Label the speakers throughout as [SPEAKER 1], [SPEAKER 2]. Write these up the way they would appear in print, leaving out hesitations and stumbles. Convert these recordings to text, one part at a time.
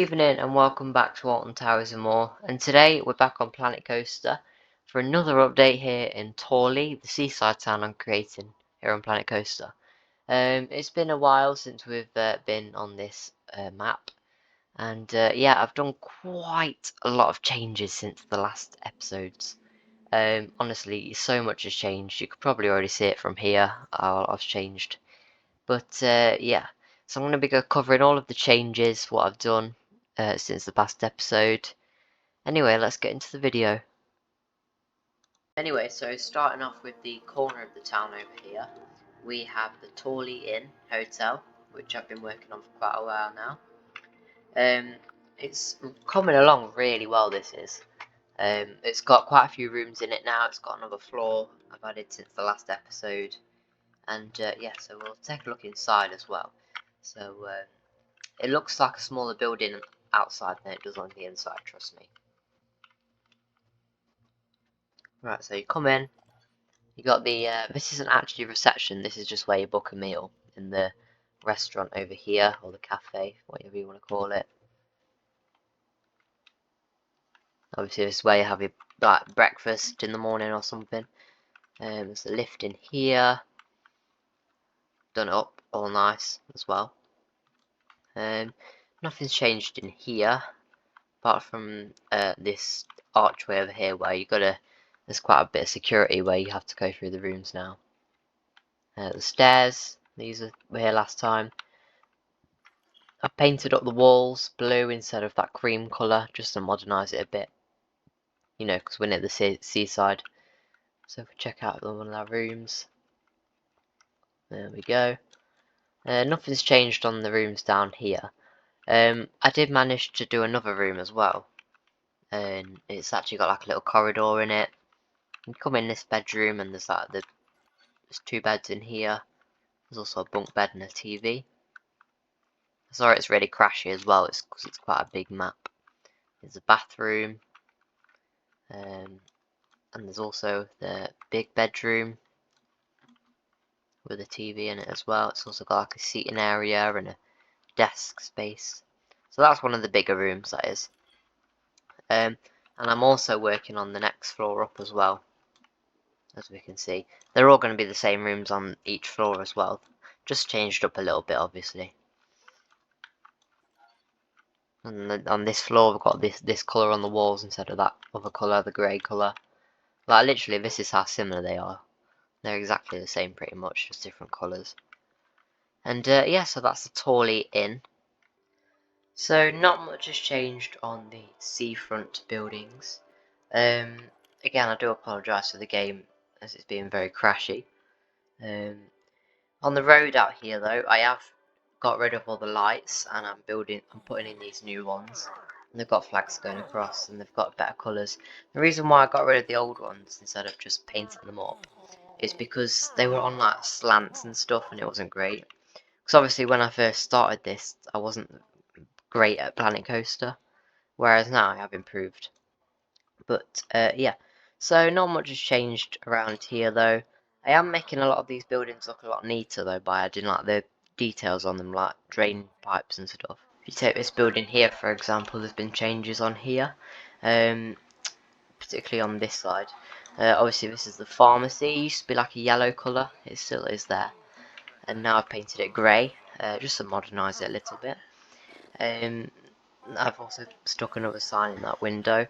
[SPEAKER 1] evening and welcome back to Alton Towers and more, and today we're back on Planet Coaster for another update here in Torley, the seaside town I'm creating here on Planet Coaster. It's been a while since we've been on this map, and yeah, I've done quite a lot of changes since the last episodes. Honestly, so much has changed. You could probably already see it from here, how a lot has changed. But yeah, so I'm going to be covering all of the changes, what I've done since the past episode. Anyway, let's get into the video. Anyway, so starting off with the corner of the town over here, we have the Torley Inn Hotel, which I've been working on for quite a while now. It's coming along really well, this is. It's got quite a few rooms in it now, it's got another floor I've added since the last episode. And yeah, so we'll take a look inside as well. So it looks like a smaller building outside than it does on the inside, trust me. Right, so you come in, you got the, this isn't actually reception, this is just where you book a meal in the restaurant over here, or the cafe, whatever you want to call it. Obviously this is where you have your like breakfast in the morning or something. There's a lift in here, done up, all nice as well. Nothing's changed in here, apart from this archway over here where there's quite a bit of security where you have to go through the rooms now. The stairs, these were here last time. I painted up the walls blue instead of that cream colour, just to modernise it a bit. You know, because we're near the seaside. So if we check out one of our rooms. There we go. Nothing's changed on the rooms down here. I did manage to do another room as well. And it's actually got like a little corridor in it. You come in this bedroom and there's like there's two beds in here. There's also a bunk bed and a TV. Sorry, it's really crashy as well. It's because it's quite a big map. There's a bathroom, and there's also the big bedroom with a TV in it as well. It's also got like a seating area and a desk space. So that's one of the bigger rooms, that is. And I'm also working on the next floor up as well. As we can see, they're all going to be the same rooms on each floor as well, just changed up a little bit, obviously. And on this floor, we've got this colour on the walls instead of that other colour, the grey colour. Like literally, this is how similar they are. They're exactly the same, pretty much, just different colours. And yeah, so that's the Torley Inn. So not much has changed on the seafront buildings. Again, I do apologise for the game as it's being very crashy. On the road out here though, I have got rid of all the lights and I'm putting in these new ones. And they've got flags going across and they've got better colours. The reason why I got rid of the old ones instead of just painting them up is because they were on like slants and stuff and it wasn't great. Because obviously when I first started this, I wasn't great at Planet Coaster, whereas now I have improved. But yeah, so not much has changed around here though. I am making a lot of these buildings look a lot neater though by adding like the details on them, like drain pipes and stuff. If you take this building here for example, there's been changes on here, particularly on this side. Obviously this is the pharmacy. It used to be like a yellow colour, it still is there, and now I've painted it grey, just to modernise it a little bit. I've also stuck another sign in that window.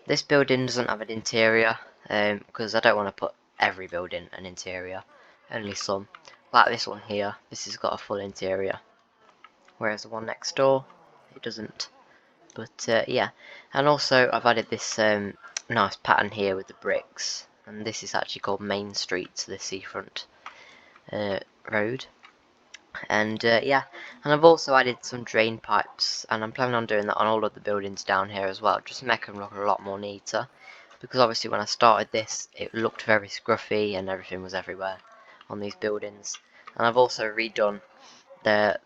[SPEAKER 1] This building doesn't have an interior, because I don't want to put every building an interior, only some. Like this one here, this has got a full interior, whereas the one next door, it doesn't. But yeah, and also I've added this nice pattern here with the bricks, and this is actually called Main Street, the seafront road. And yeah, and I've also added some drain pipes, and I'm planning on doing that on all of the buildings down here as well, just to make them look a lot more neater. Because obviously when I started this, it looked very scruffy and everything was everywhere on these buildings. And I've also redone the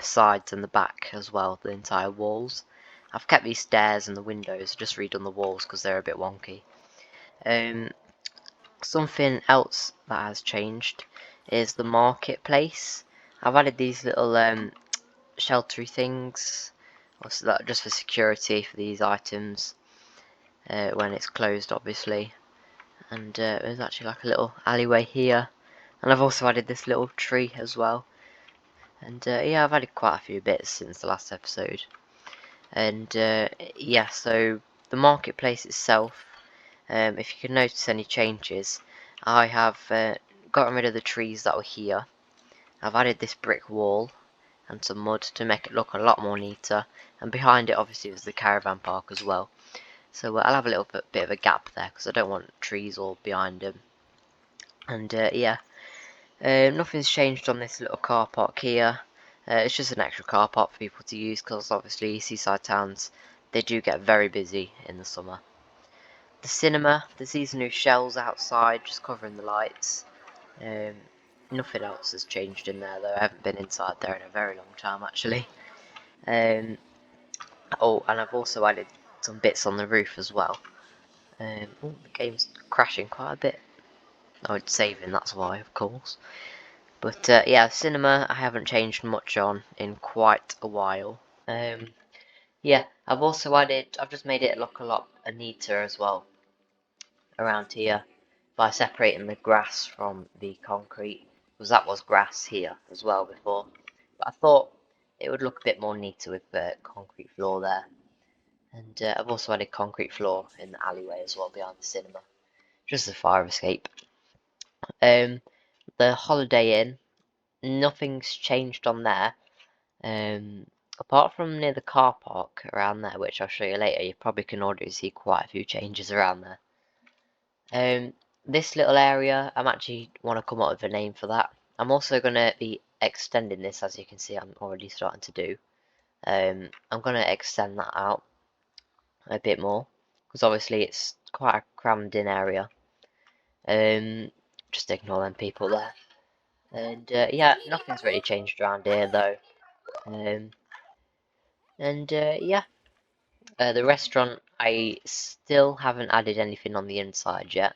[SPEAKER 1] sides and the back as well, the entire walls. I've kept these stairs and the windows, just redone the walls because they're a bit wonky. Something else that has changed is the marketplace. I've added these little sheltery things Also, that just for security for these items when it's closed, obviously. And there's actually like a little alleyway here, and I've also added this little tree as well. And yeah, I've added quite a few bits since the last episode. And yeah, so the marketplace itself, if you can notice any changes, I have gotten rid of the trees that were here. I've added this brick wall and some mud to make it look a lot more neater, and behind it obviously is the caravan park as well. So I'll have a little bit of a gap there because I don't want trees all behind them. And yeah, nothing's changed on this little car park here. It's just an extra car park for people to use because obviously seaside towns, they do get very busy in the summer. The cinema, there's these new shells outside just covering the lights. Um, Nothing else has changed in there though. I haven't been inside there in a very long time actually. Oh, and I've also added some bits on the roof as well. Oh, the game's crashing quite a bit. Oh, it's saving, that's why, of course. But yeah, cinema I haven't changed much on in quite a while. Yeah, I've just made it look a lot neater as well around here by separating the grass from the concrete, because that was grass here as well before. But I thought it would look a bit more neater with the concrete floor there. And I've also added concrete floor in the alleyway as well behind the cinema, just a fire escape. Um, the Holiday Inn, nothing's changed on there. Apart from near the car park around there, which I'll show you later, you probably can already see quite a few changes around there. This little area, I'm actually want to come up with a name for that. I'm also going to be extending this, as you can see I'm already starting to do. I'm going to extend that out a bit more, because obviously it's quite a crammed in area. Just ignore them people there. And yeah, nothing's really changed around here though. And yeah, the restaurant, I still haven't added anything on the inside yet.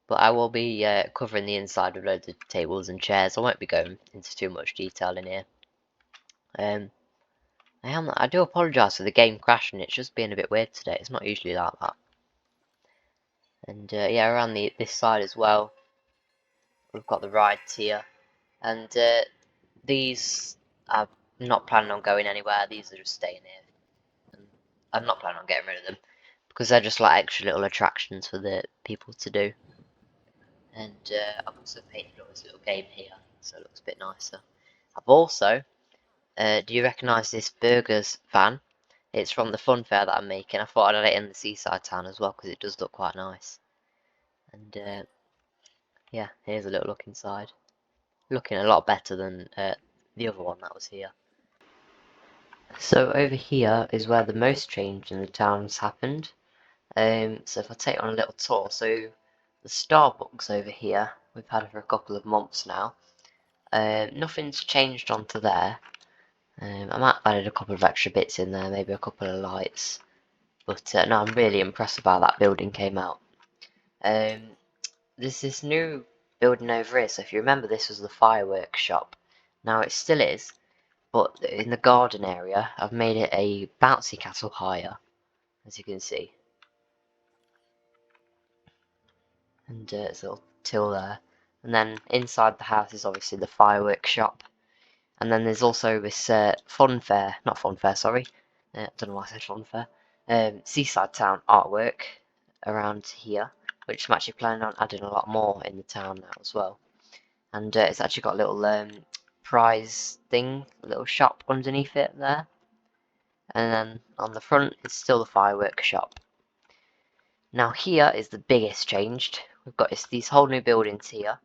[SPEAKER 1] But I will be covering the inside with loads of tables and chairs. I won't be going into too much detail in here. I do apologise for the game crashing. It's just being a bit weird today. It's not usually like that. And yeah, around this side as well, we've got the rides here. And these, I'm not planning on going anywhere. These are just staying here. And I'm not planning on getting rid of them because they're just like extra little attractions for the people to do. And I've also painted up this little game here, so it looks a bit nicer. I've also, do you recognise this burgers van? It's from the fun fair that I'm making. I thought I'd add it in the seaside town as well because it does look quite nice. And yeah, here's a little look inside. Looking a lot better than the other one that was here. So over here is where the most change in the town's happened. So if I take on a little tour, so the Starbucks over here, we've had it for a couple of months now. Nothing's changed onto there. I might have added a couple of extra bits in there, maybe a couple of lights. But no, I'm really impressed by how that building came out. There's this new building over here, so if you remember this was the fireworks shop. Now it still is, but in the garden area, I've made it a bouncy castle higher, as you can see. And it's a little till there. And then inside the house is obviously the fireworks shop. And then there's also this fun fair, not fun fair, sorry. I don't know why I said fun fair. Seaside Town artwork around here, which I'm actually planning on adding a lot more in the town now as well. And it's actually got a little prize thing, a little shop underneath it there. And then on the front, it's still the fireworks shop. Now here is the biggest changed. We've got these whole new buildings here.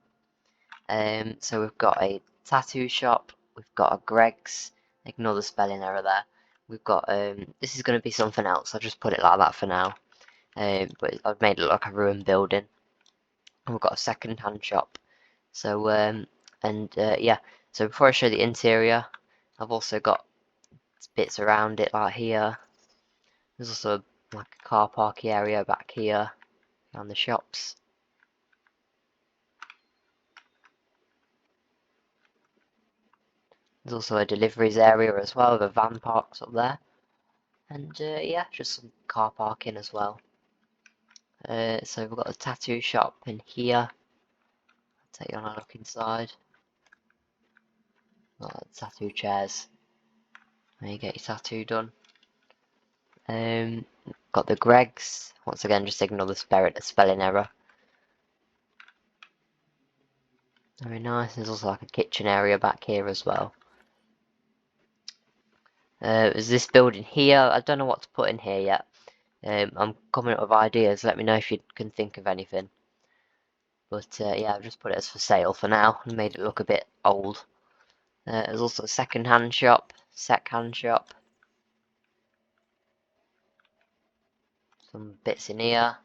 [SPEAKER 1] So we've got a tattoo shop, we've got a Greg's, ignore the spelling error there. We've got, this is going to be something else, I'll just put it like that for now. But I've made it look like a ruined building. And we've got a second-hand shop. So, yeah, so before I show the interior, I've also got bits around it like here. There's also like a car parky area back here, around the shops. There's also a deliveries area as well, with a van parks up there. And yeah, just some car parking as well. So we've got a tattoo shop in here. I'll take you on a look inside. Tattoo chairs. There you get your tattoo done. Got the Greg's. Once again, just ignore the spelling error. Very nice. There's also like a kitchen area back here as well. There's this building here. I don't know what to put in here yet. I'm coming up with ideas. Let me know if you can think of anything. But yeah, I've just put it as for sale for now and made it look a bit old. There's also a second-hand shop, some bits in here.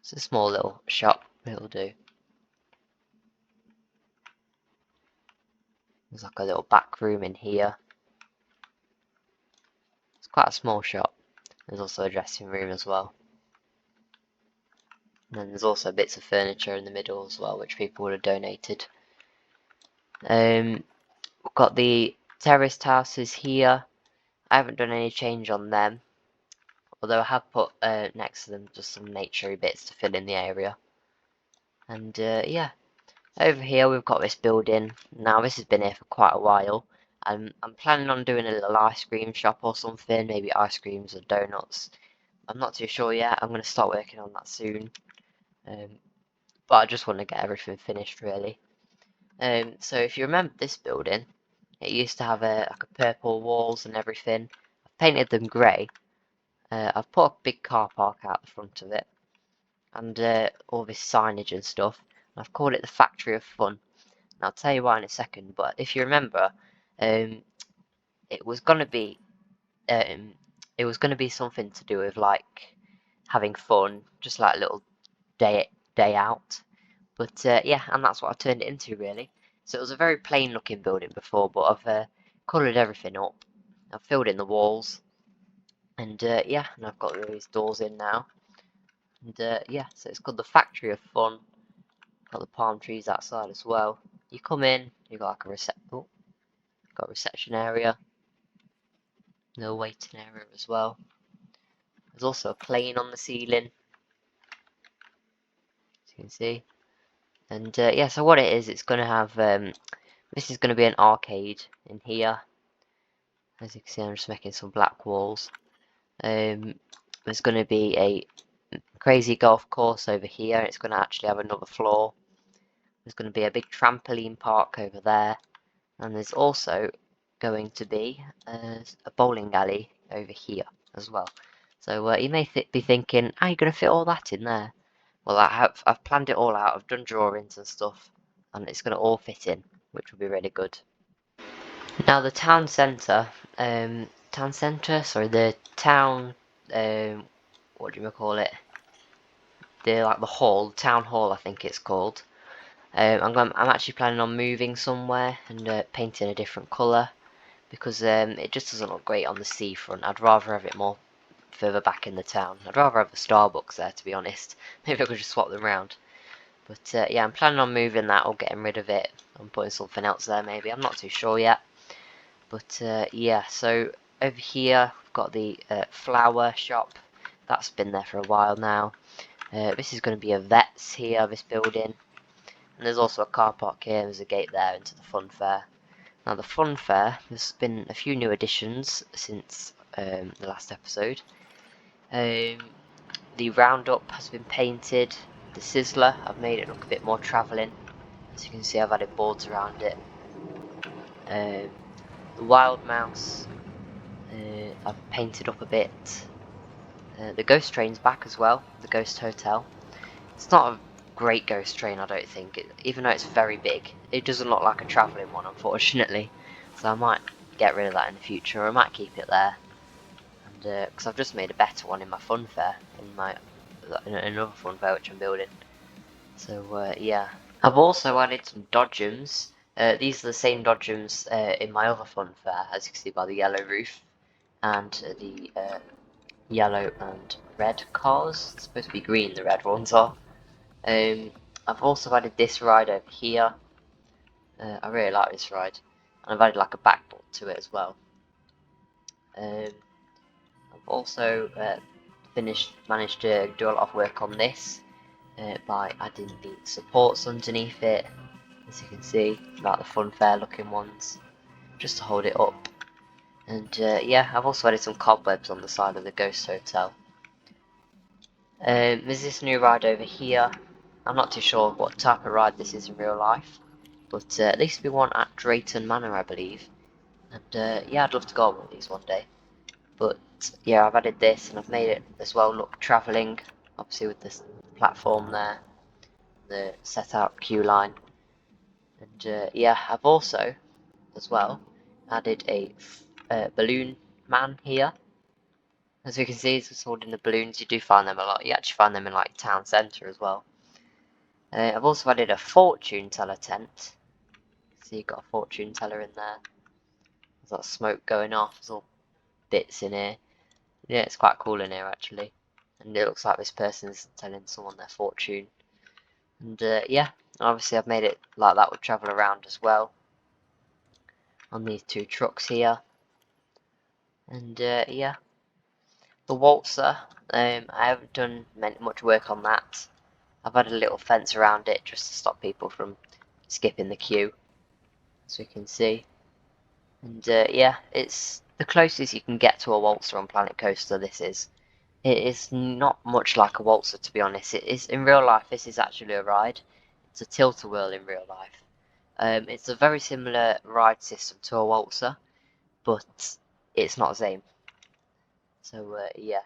[SPEAKER 1] It's a small little shop, it'll do. There's like a little back room in here. It's quite a small shop. There's also a dressing room as well. And then there's also bits of furniture in the middle as well, which people would have donated. We've got the terraced houses here. I haven't done any change on them, although I have put next to them just some naturey bits to fill in the area. And yeah, over here we've got this building. Now this has been here for quite a while. I'm planning on doing a little ice cream shop or something, maybe ice creams or donuts. I'm not too sure yet. I'm going to start working on that soon. But I just want to get everything finished really. So if you remember this building, it used to have like a purple walls and everything. I've painted them grey. I've put a big car park out the front of it, and all this signage and stuff. And I've called it the Factory of Fun. And I'll tell you why in a second. But if you remember, it was gonna be um, something to do with like having fun, just like a little day out. But yeah, and that's what I turned it into really. So it was a very plain looking building before, but I've coloured everything up. I've filled in the walls, and yeah, and I've got these doors in now. And yeah, so it's called the Factory of Fun. Got the palm trees outside as well. You come in, you got like got a reception area, no waiting area as well. There's also a plane on the ceiling, as you can see. And yeah, so what it is, it's gonna have this is gonna be an arcade in here. As you can see, I'm just making some black walls. There's gonna be a crazy golf course over here. It's gonna actually have another floor. There's gonna be a big trampoline park over there. And there's also going to be a bowling alley over here as well. So you may be thinking, how are you going to fit all that in there? Well, I've planned it all out. I've done drawings and stuff, and it's going to all fit in, which will be really good. Now the sorry, the town, what do you call it? The town hall, I think it's called. I'm actually planning on moving somewhere and painting a different colour, because it just doesn't look great on the seafront. I'd rather have it more further back in the town. I'd rather have a Starbucks there, to be honest. Maybe I could just swap them around. But yeah, I'm planning on moving that or getting rid of it and putting something else there maybe. I'm not too sure yet. But yeah, so over here we've got the flower shop. That's been there for a while now. This is going to be a vet's here, this building. And there's also a car park here. There's a gate there into the fun fair. Now the fun fair, there's been a few new additions since the last episode. The roundup has been painted. The sizzler, I've made it look a bit more travelling. As you can see, I've added boards around it. The wild mouse, I've painted up a bit. The ghost train's back as well, the ghost hotel. It's not a great ghost train, I don't think, even though it's very big. It doesn't look like a travelling one, unfortunately. So I might get rid of that in the future, or I might keep it there. And because I've just made a better one in my fun fair, in another fun fair which I'm building. So yeah, I've also added some dodgems. These are the same dodgems in my other fun fair, as you can see by the yellow roof and the yellow and red cars. It's supposed to be green, the red ones are. I've also added this ride over here. I really like this ride, and I've added like a backboard to it as well. I've also managed to do a lot of work on this by adding the supports underneath it, as you can see, like the funfair looking ones, just to hold it up. And yeah, I've also added some cobwebs on the side of the ghost hotel. There's this new ride over here. I'm not too sure what type of ride this is in real life, but at least we one at Drayton Manor, I believe. And yeah, I'd love to go on one of these one day. But yeah, I've added this and I've made it as well look travelling, obviously with this platform there, the set out queue line. And yeah, I've also, as well, added a balloon man here. As you can see, he's holding the balloons. You do find them a lot. You actually find them in like town centre as well. I've also added a fortune teller tent. So you've got a fortune teller in there. There's that smoke going off. There's all bits in here. Yeah, it's quite cool in here actually. And it looks like this person's telling someone their fortune. And yeah, obviously I've made it like that would travel around as well on these two trucks here. And yeah, the waltzer, I haven't done much work on that. I've had a little fence around it just to stop people from skipping the queue, as we can see. And yeah, it's the closest you can get to a waltzer on Planet Coaster. This is. It is not much like a waltzer, to be honest. It is in real life. This is actually a ride. It's a tilt-a-whirl in real life. It's a very similar ride system to a waltzer, but it's not the same. So yeah,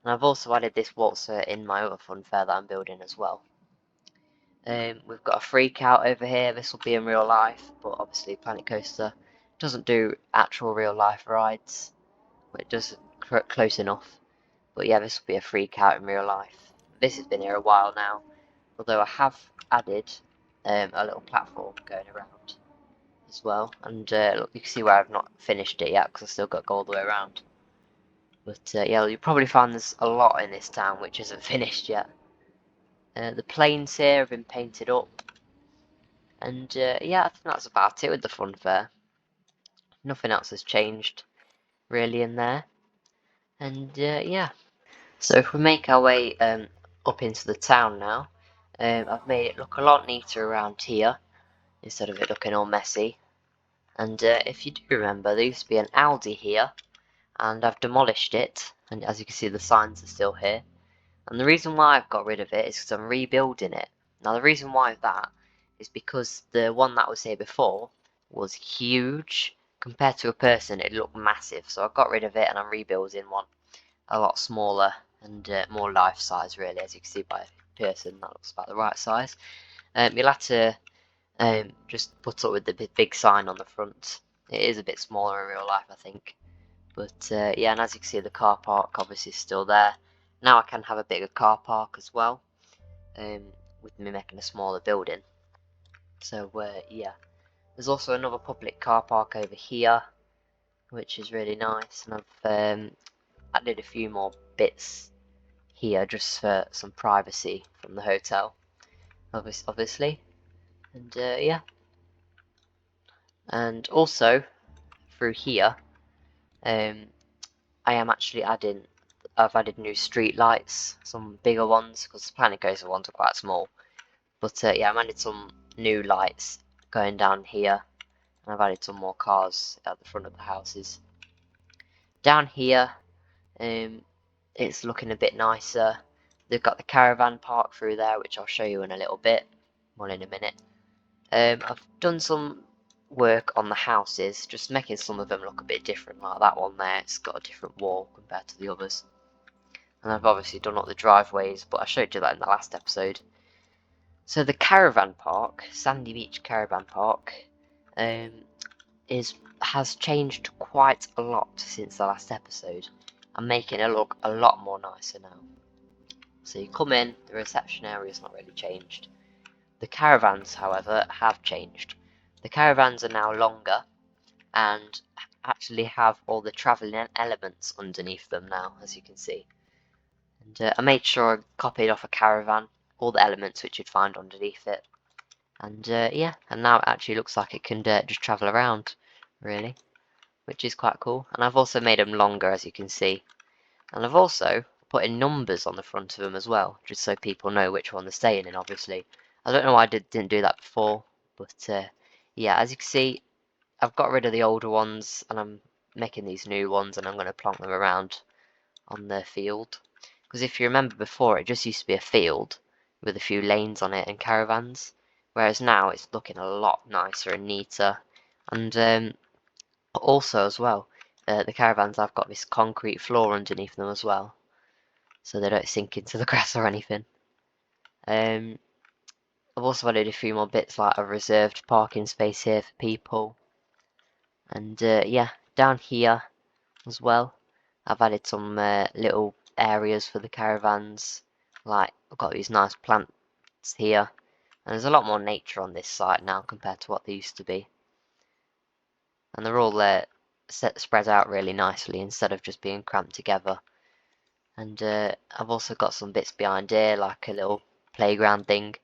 [SPEAKER 1] and I've also added this waltzer in my other funfair that I'm building as well. We've got a freak out over here. This will be in real life, but obviously Planet Coaster doesn't do actual real life rides. But it does close enough. But yeah, this will be a freak out in real life. This has been here a while now, although I have added a little platform going around as well. And look, you can see where I've not finished it yet because I've still got to go all the way around. But yeah, you'll probably find there's a lot in this town which isn't finished yet. The planes here have been painted up. And yeah, I think that's about it with the funfair. Nothing else has changed really in there. And yeah. So if we make our way up into the town now, I've made it look a lot neater around here instead of it looking all messy. And if you do remember, there used to be an Aldi here, and I've demolished it. And as you can see, the signs are still here. And the reason why I've got rid of it is because I'm rebuilding it. Now the reason why that is because the one that was here before was huge. Compared to a person, it looked massive. So I got rid of it and I'm rebuilding one a lot smaller and more life size, really. As you can see by person, that looks about the right size. You'll have to just put up with the big sign on the front. It is a bit smaller in real life, I think. But yeah, and as you can see, the car park obviously is still there. Now I can have a bigger car park as well, with me making a smaller building. So yeah, there's also another public car park over here, which is really nice, and I've added a few more bits here just for some privacy from the hotel, obviously. And yeah, and also through here, I am actually I've added new street lights, some bigger ones, because the Planet Coaster ones are quite small. But yeah, I've added some new lights going down here, and I've added some more cars at the front of the houses. Down here, it's looking a bit nicer. They've got the caravan park through there, which I'll show you in a little bit, well in a minute. I've done some work on the houses, just making some of them look a bit different, like that one there, it's got a different wall compared to the others. And I've obviously done up the driveways, but I showed you that in the last episode. So the caravan park, Sandy Beach Caravan Park, has changed quite a lot since the last episode. I'm making it look a lot more nicer now. So you come in, the reception area's not really changed. The caravans, however, have changed. The caravans are now longer and actually have all the travelling elements underneath them now, as you can see. And I made sure I copied off a caravan, all the elements which you'd find underneath it. And yeah, and now it actually looks like it can just travel around, really, which is quite cool. And I've also made them longer, as you can see. And I've also put in numbers on the front of them as well, just so people know which one they're staying in, obviously. I don't know why I didn't do that before, but yeah, as you can see, I've got rid of the older ones, and I'm making these new ones, and I'm going to plonk them around on the field. Because if you remember before, it just used to be a field with a few lanes on it and caravans, whereas now it's looking a lot nicer and neater. And also as well, the caravans have got this concrete floor underneath them as well, so they don't sink into the grass or anything. I've also added a few more bits like a reserved parking space here for people. And yeah, down here as well, I've added some little areas for the caravans. Like, I've got these nice plants here. And there's a lot more nature on this site now compared to what there used to be. And they're all spread out really nicely instead of just being cramped together. And I've also got some bits behind here, like a little playground thing.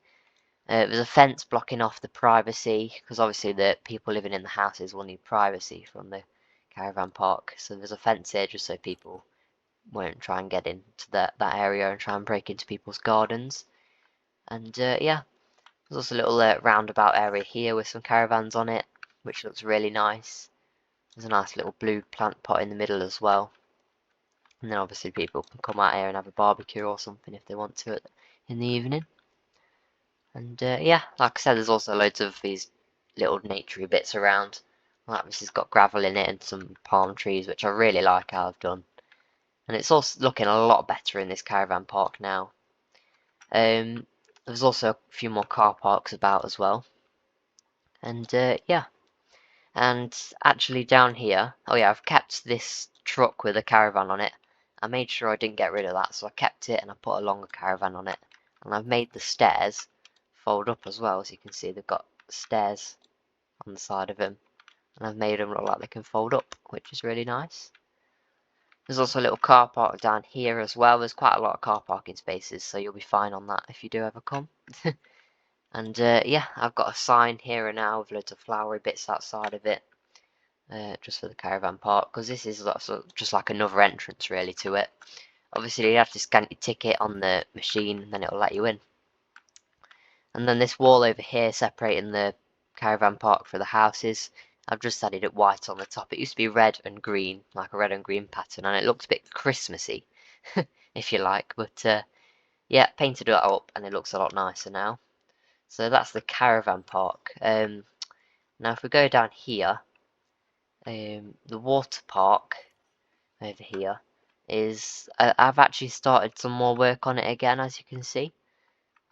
[SPEAKER 1] There's a fence blocking off the privacy, because obviously the people living in the houses will need privacy from the caravan park. So there's a fence here just so people won't try and get into that area and try and break into people's gardens. And yeah, there's also a little roundabout area here with some caravans on it, which looks really nice. There's a nice little blue plant pot in the middle as well. And then obviously people can come out here and have a barbecue or something if they want to in the evening. And yeah, like I said, there's also loads of these little naturey bits around. Like this has got gravel in it and some palm trees, which I really like how I've done. And it's also looking a lot better in this caravan park now. There's also a few more car parks about as well. And yeah, and actually down here, oh yeah, I've kept this truck with a caravan on it. I made sure I didn't get rid of that, so I kept it and I put a longer caravan on it. And I've made the stairs fold up as well, as you can see they've got stairs on the side of them. And I've made them look like they can fold up, which is really nice. There's also a little car park down here as well. There's quite a lot of car parking spaces, so you'll be fine on that if you do ever come. And yeah, I've got a sign here and now with loads of flowery bits outside of it, just for the caravan park, because this is just like another entrance really to it. Obviously you have to scan your ticket on the machine and then it'll let you in. And then this wall over here separating the caravan park for the houses, I've just added it white on the top. It used to be red and green, like a red and green pattern, and it looked a bit Christmassy, if you like. But yeah, painted it up and it looks a lot nicer now. So that's the caravan park. Now if we go down here, the water park over here is, I've actually started some more work on it again, as you can see.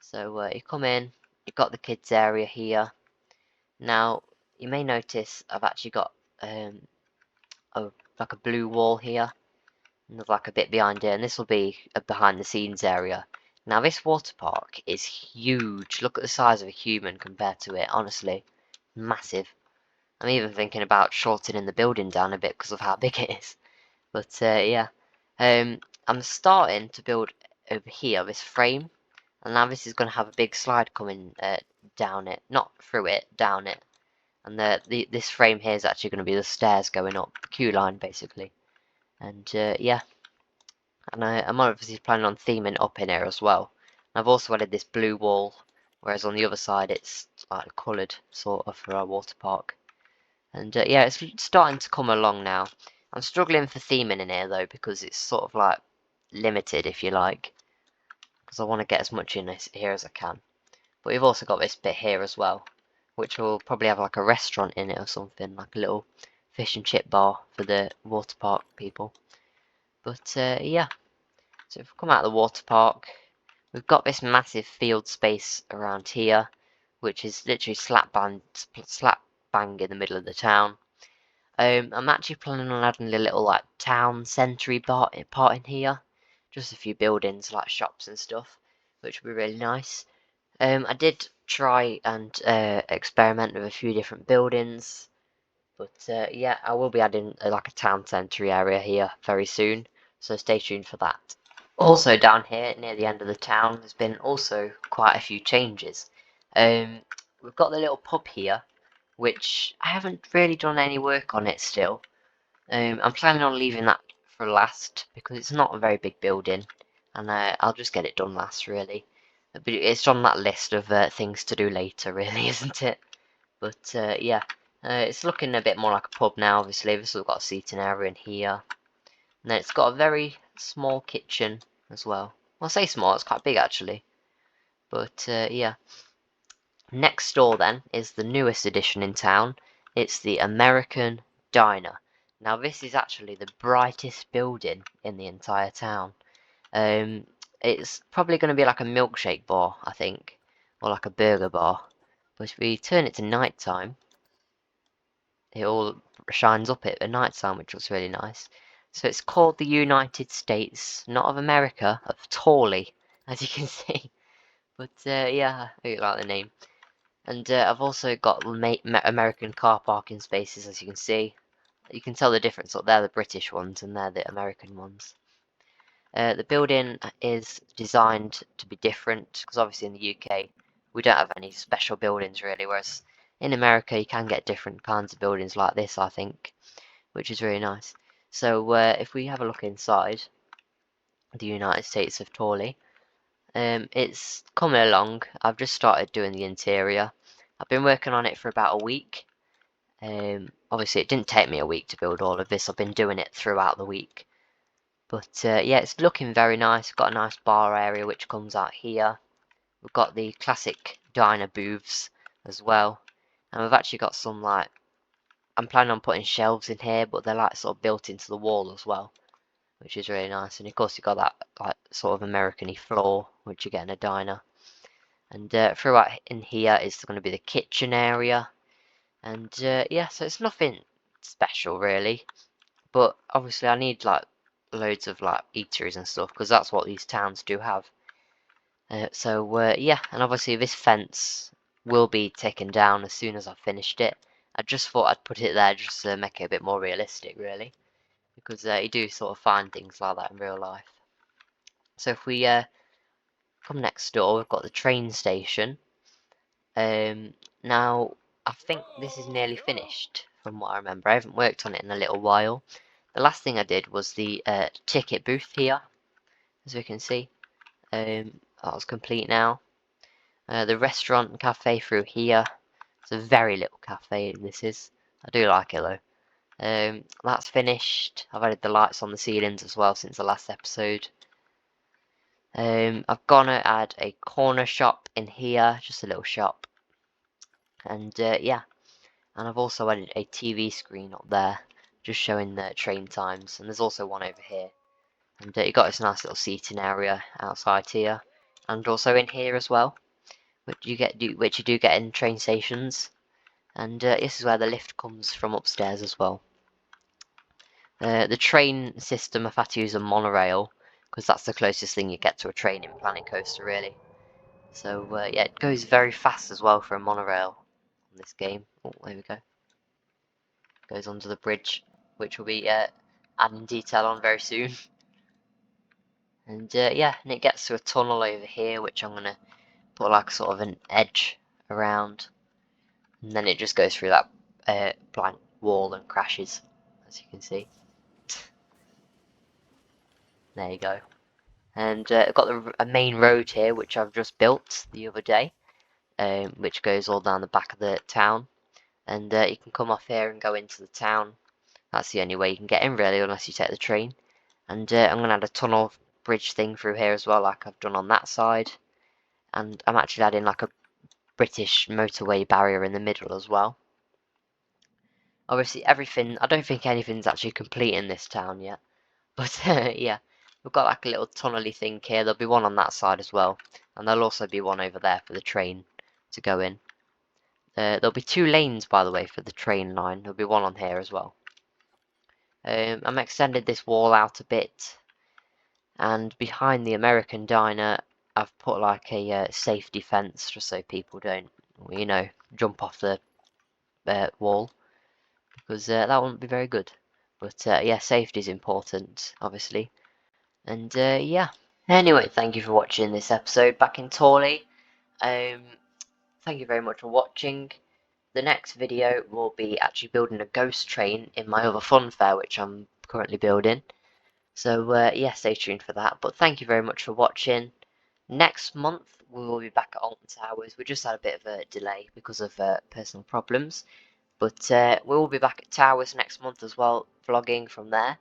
[SPEAKER 1] So you come in, you've got the kids area here. Now you may notice I've actually got like a blue wall here, and there's like a bit behind it, and this will be a behind the scenes area. Now this water park is huge. Look at the size of a human compared to it, honestly, massive. I'm even thinking about shortening the building down a bit because of how big it is. But yeah, I'm starting to build over here this frame, and now this is going to have a big slide coming down it, not through it, down it. And this frame here is actually going to be the stairs going up, the queue line basically. And yeah, and I'm obviously planning on theming up in here as well. And I've also added this blue wall, whereas on the other side it's like coloured sort of for our water park. And yeah, it's starting to come along now. I'm struggling for theming in here though, because it's sort of like limited, if you like, because I want to get as much in here as I can. But we've also got this bit here as well, which will probably have like a restaurant in it or something, like a little fish and chip bar for the water park people. But yeah, so if we come out of the water park, we've got this massive field space around here, which is literally slap bang in the middle of the town. I'm actually planning on adding a little like town century part in here, just a few buildings like shops and stuff, which would be really nice. I did try and experiment with a few different buildings, but yeah, I will be adding like a town centre area here very soon, so stay tuned for that. Also down here near the end of the town, there's been also quite a few changes. Um, we've got the little pub here, which I haven't really done any work on it still. I'm planning on leaving that for last because it's not a very big building, and I'll just get it done last really. But it's on that list of things to do later, really, isn't it? But yeah, it's looking a bit more like a pub now. Obviously, we've still got a seating area in here, and then it's got a very small kitchen as well. Well, I say small, it's quite big actually. But yeah. Next door then is the newest addition in town. It's the American Diner. Now this is actually the brightest building in the entire town. It's probably going to be like a milkshake bar, I think, or like a burger bar. But if we turn it to night time, it all shines up at night time, which looks really nice. So it's called the United States, not of America, of Tawley, as you can see. But yeah, I really like the name. And I've also got American car parking spaces, as you can see. You can tell the difference. Look, they're the British ones, and they're the American ones. The building is designed to be different, because obviously in the UK, we don't have any special buildings really, whereas in America, you can get different kinds of buildings like this, I think, which is really nice. So if we have a look inside the United States of Tawley, it's coming along. I've just started doing the interior. I've been working on it for about a week. Obviously, it didn't take me a week to build all of this. I've been doing it throughout the week. But yeah, it's looking very nice. We've got a nice bar area which comes out here. We've got the classic diner booths as well. And we've actually got some like, I'm planning on putting shelves in here, but they're like sort of built into the wall as well, which is really nice. And of course, you've got that like sort of American-y floor, which you get in a diner. And throughout in here is going to be the kitchen area. And yeah, so it's nothing special really. But obviously I need like loads of like eateries and stuff because that's what these towns do have. So yeah, and obviously this fence will be taken down as soon as I've finished it. I just thought I'd put it there just to make it a bit more realistic really. Because you do sort of find things like that in real life. So if we come next door, we've got the train station. Now, I think this is nearly finished from what I remember. I haven't worked on it in a little while. The last thing I did was the ticket booth here, as we can see. That was complete now. The restaurant and cafe through here. It's a very little cafe, this is. I do like it though. That's finished. I've added the lights on the ceilings as well since the last episode. I've gonna add a corner shop in here, just a little shop. And yeah, and I've also added a TV screen up there, just showing the train times. And there's also one over here. And you've got this nice little seating area outside here, and also in here as well, which you do get in train stations. And this is where the lift comes from upstairs as well. The train system, I've had to use a monorail because that's the closest thing you get to a train in Planet Coaster, really. So yeah, it goes very fast as well for a monorail in this game. Oh, there we go. Goes under the bridge, which will be adding detail on very soon. And yeah, and it gets to a tunnel over here, which I'm gonna put like sort of an edge around, and then it just goes through that blank wall and crashes, as you can see. There you go. And I've got a main road here, which I've just built the other day, which goes all down the back of the town. And you can come off here and go into the town. That's the only way you can get in, really, unless you take the train. And I'm going to add a tunnel bridge thing through here as well, like I've done on that side. And I'm actually adding like a British motorway barrier in the middle as well. Obviously, everything, I don't think anything's actually complete in this town yet. But yeah, we've got like a little tunnely thing here. There'll be one on that side as well. And there'll also be one over there for the train to go in. There'll be 2 lanes, by the way, for the train line. There'll be one on here as well. I'm extended this wall out a bit. And behind the American diner, I've put like a safety fence just so people don't, you know, jump off the wall. Because that wouldn't be very good. But yeah, safety is important, obviously. And yeah. Anyway, thank you for watching this episode back in Tawley. thank you very much for watching. The next video will be actually building a ghost train in my other fun fair, which I'm currently building. So yeah, stay tuned for that. But thank you very much for watching. Next month we will be back at Alton Towers. We just had a bit of a delay because of personal problems. But we will be back at Towers next month as well, vlogging from there.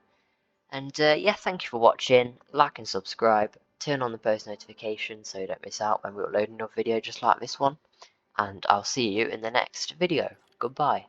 [SPEAKER 1] And yeah, thank you for watching. Like and subscribe. Turn on the post notifications so you don't miss out when we upload another video just like this one. And I'll see you in the next video. Goodbye.